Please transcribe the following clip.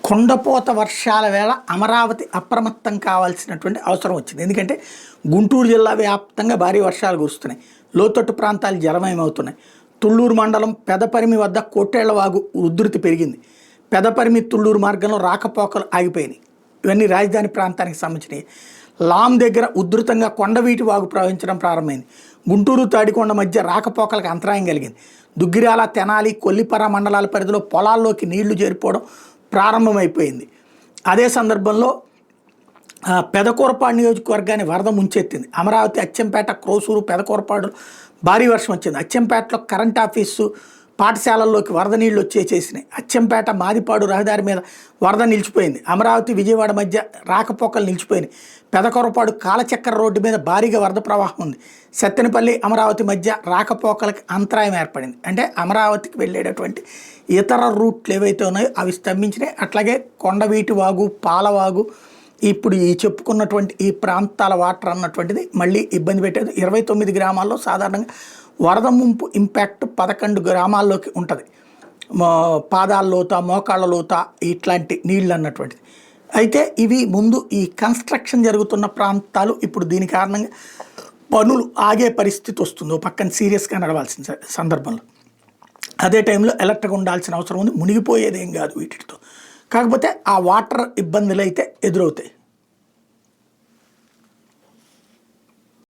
కొండపోత వర్షాల వేళ అమరావతి అప్రమత్తం కావాల్సినటువంటి అవసరం వచ్చింది. ఎందుకంటే గుంటూరు జిల్లా వ్యాప్తంగా భారీ వర్షాలు కురుస్తున్నాయి. లోతట్టు ప్రాంతాలు జలమయమవుతున్నాయి. తుళ్ళూరు మండలం పెదపరిమి వద్ద కోట్టేళ్లవాగు ఉధృతి పెరిగింది. పెదపరిమి తుళ్ళూరు మార్గంలో రాకపోకలు ఆగిపోయినాయి. ఇవన్నీ రాజధాని ప్రాంతానికి సంబంధించినవి. లామ్ దగ్గర ఉధృతంగా కొండవీటి వాగు ప్రవహించడం ప్రారంభమైంది. గుంటూరు తాడికొండ మధ్య రాకపోకలకు అంతరాయం కలిగింది. దుగ్గిరాల, తెనాలి, కొల్లిపర మండలాల పరిధిలో పొలాల్లోకి నీళ్లు చేరిపోవడం ప్రారంభమైపోయింది. అదే సందర్భంలో పెదకూరపాడు నియోజకవర్గాన్ని వరద ముంచెత్తింది. అమరావతి, అచ్చంపేట, క్రోసూరు, పెదకూరపాడు భారీ వర్షం వచ్చింది. అచ్చంపేటలో కరెంట్ ఆఫీసు, పాఠశాలల్లోకి వరద నీళ్లు వచ్చేసేసినాయి. అచ్చంపేట, మాదిపాడు రహదారి మీద వరద నిలిచిపోయింది. అమరావతి, విజయవాడ మధ్య రాకపోకలు నిలిచిపోయినాయి. పెదకూరపాడు కాలచక్ర రోడ్డు మీద భారీగా వరద ప్రవాహం ఉంది. సత్తెనపల్లి, అమరావతి మధ్య రాకపోకలకి అంతరాయం ఏర్పడింది. అంటే అమరావతికి వెళ్ళేటటువంటి ఇతర రూట్లు ఏవైతే ఉన్నాయో అవి స్తంభించినాయి. అట్లాగే కొండవీటి వాగు, పాలవాగు, ఇప్పుడు ఈ చెప్పుకున్నటువంటి ఈ ప్రాంతాల వాటర్ అన్నటువంటిది మళ్ళీ ఇబ్బంది పెట్టేది. 29 గ్రామాల్లో సాధారణంగా వరద ముంపు ఇంపాక్ట్ 11 గ్రామాల్లోకి ఉంటుంది. పాదాల లోత, మోకాళ్ళ లోత ఇట్లాంటి నీళ్ళు అన్నటువంటిది. అయితే ఇవి ముందు ఈ కన్స్ట్రక్షన్ జరుగుతున్న ప్రాంతాలు. ఇప్పుడు దీని కారణంగా పనులు ఆగే పరిస్థితి వస్తుంది. ఓ పక్కన సీరియస్గా నడవాల్సిన సందర్భంలో. అదే టైంలో ఎలర్ట్గా ఉండాల్సిన అవసరం ఉంది. మునిగిపోయేదేం కాదు వీటితో. కాకపోతే ఆ వాటర్ ఇబ్బందులు అయితే ఎదురవుతాయి.